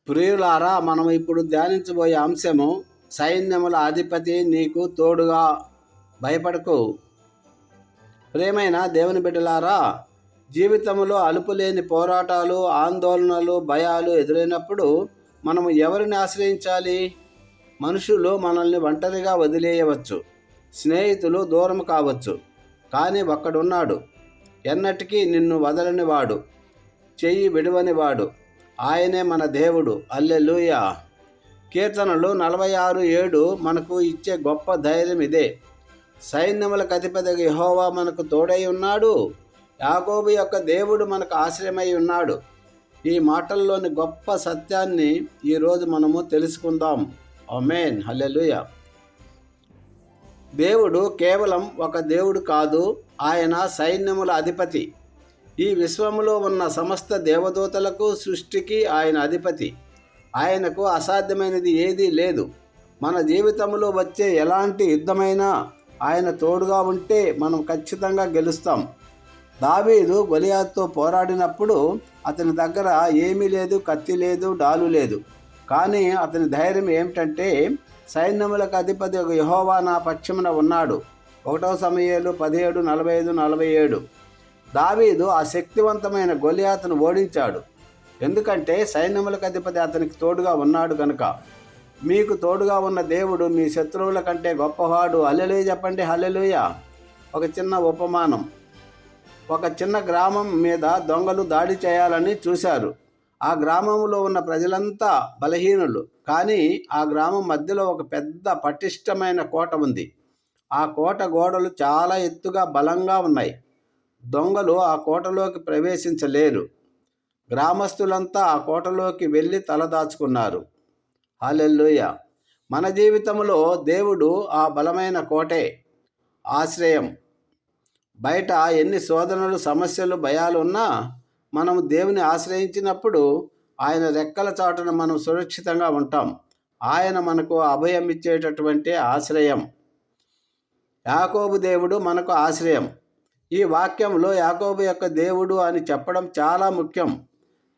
ప్రియులారా, మనం ఇప్పుడు ధ్యానించబోయే అంశము సైన్యముల అధిపతి నీకు తోడుగా. భయపడకు. ప్రియమైన దేవుని బిడ్డలారా, జీవితంలో అలుపులేని పోరాటాలు, ఆందోళనలు, భయాలు ఎదురైనప్పుడు మనము ఎవరిని ఆశ్రయించాలి? మనుషులు మనల్ని ఒంటరిగా వదిలేయవచ్చు, స్నేహితులు దూరం కావచ్చు, కానీ ఒక్కడున్నాడు, ఎన్నటికీ నిన్ను వదలనివాడు, చెయ్యి విడవనివాడు. ఆయనే మన దేవుడు. హల్లెలూయా. కీర్తనలు 46:7 మనకు ఇచ్చే గొప్ప ధైర్యం ఇదే. సైన్యములకు అధిపతి యెహోవా మనకు తోడై ఉన్నాడు. యాకోబు యొక్క దేవుడు మనకు ఆశ్రయమై ఉన్నాడు. ఈ మాటల్లోని గొప్ప సత్యాన్ని ఈరోజు మనము తెలుసుకుందాం. ఆమేన్. హల్లెలూయా. దేవుడు కేవలం ఒక దేవుడు కాదు, ఆయన సైన్యముల అధిపతి. ఈ విశ్వములో ఉన్న సమస్త దేవదూతలకు, సృష్టికి ఆయన అధిపతి. ఆయనకు అసాధ్యమైనది ఏదీ లేదు. మన జీవితంలో వచ్చే ఎలాంటి యుద్ధమైనా ఆయన తోడుగా ఉంటే మనం ఖచ్చితంగా గెలుస్తాం. దావీదు గొలియాతుతో పోరాడినప్పుడు అతని దగ్గర ఏమీ లేదు, కత్తి లేదు, డాలు లేదు. కానీ అతని ధైర్యం ఏమిటంటే, సైన్యములకు అధిపతి యెహోవా నా పక్షమున ఉన్నాడు. 1 సమూయేలు 17:45-47. దావీదు ఆ శక్తివంతమైన గొలియాతును ఓడించాడు. ఎందుకంటే సైన్యములకు అధిపతి అతనికి తోడుగా ఉన్నాడు కనుక. మీకు తోడుగా ఉన్న దేవుడు మీ శత్రువుల కంటే గొప్పవాడు. హల్లెలూయా చెప్పండి. హల్లెలూయా. ఒక చిన్న ఉపమానం. ఒక చిన్న గ్రామం మీద దొంగలు దాడి చేయాలని చూశారు. ఆ గ్రామంలో ఉన్న ప్రజలంతా బలహీనులు. కానీ ఆ గ్రామం మధ్యలో ఒక పెద్ద పటిష్టమైన కోట ఉంది. ఆ కోట గోడలు చాలా ఎత్తుగా బలంగా ఉన్నాయి. దొంగలు ఆ కోటలోకి ప్రవేశించలేరు. గ్రామస్తులంతా ఆ కోటలోకి వెళ్ళి తలదాచుకున్నారు. హల్లెలూయా. మన జీవితంలో దేవుడు ఆ బలమైన కోటే, ఆశ్రయం. బయట ఎన్ని శోధనలు, సమస్యలు, భయాలు ఉన్నా మనం దేవుని ఆశ్రయించినప్పుడు ఆయన రెక్కల చాటున మనం సురక్షితంగా ఉంటాం. ఆయన మనకు అభయం ఇచ్చేటటువంటి ఆశ్రయం. యాకోబు దేవుడు మనకు ఆశ్రయం. ఈ వాక్యంలో యాకోబు యొక్క దేవుడు అని చెప్పడం చాలా ముఖ్యం.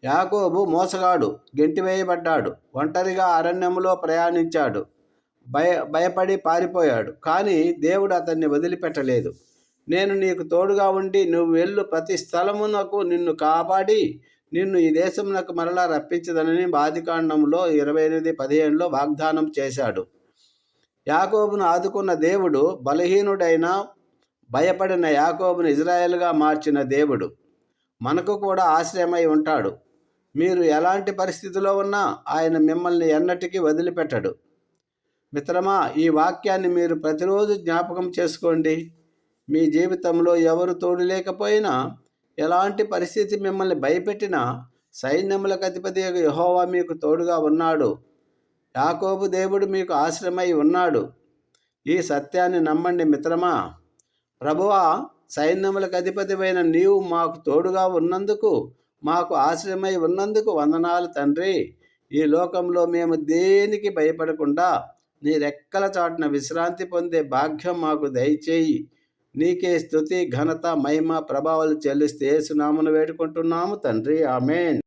యాకోబు మోసగాడు, గెంటివేయబడ్డాడు, ఒంటరిగా అరణ్యంలో ప్రయాణించాడు, భయపడి పారిపోయాడు. కానీ దేవుడు అతన్ని వదిలిపెట్టలేదు. నేను నీకు తోడుగా ఉండి నువ్వు వెళ్ళు ప్రతి స్థలమునకు నిన్ను కాపాడి నిన్ను ఈ దేశమునకు మరలా రప్పించదనని ఆదికాండంలో 28:15 వాగ్దానం చేశాడు. యాకోబును ఆదుకున్న దేవుడు, బలహీనుడైన భయపడిన యాకోబును ఇజ్రాయేలుగా మార్చిన దేవుడు మనకు కూడా ఆశ్రయమై ఉంటాడు. మీరు ఎలాంటి పరిస్థితిలో ఉన్నా ఆయన మిమ్మల్ని ఎన్నటికీ వదిలిపెట్టడు. మిత్రమా, ఈ వాక్యాన్ని మీరు ప్రతిరోజు జ్ఞాపకం చేసుకోండి. మీ జీవితంలో ఎవరు తోడు లేకపోయినా, ఎలాంటి పరిస్థితి మిమ్మల్ని భయపెట్టినా, సైన్యములకు అధిపతి యెహోవా మీకు తోడుగా ఉన్నాడు. యాకోబు దేవుడు మీకు ఆశ్రయమై ఉన్నాడు. ఈ సత్యాన్ని నమ్మండి మిత్రమా. ప్రభువా, సైన్యములకు అధిపతివైన నీవు మాకు తోడుగా ఉన్నందుకు, మాకు ఆశ్రయమై ఉన్నందుకు వందనాలు తండ్రి. ఈ లోకంలో మేము దేనికి భయపడకుండా నీ రెక్కల చాటున విశ్రాంతి పొందే భాగ్యం మాకు దయచేయి. నీకే స్తుతి, ఘనత, మహిమ, ప్రభావాలు చెల్లిస్తే యేసు నామమున వేడుకుంటున్నాము తండ్రి. ఆమేన్.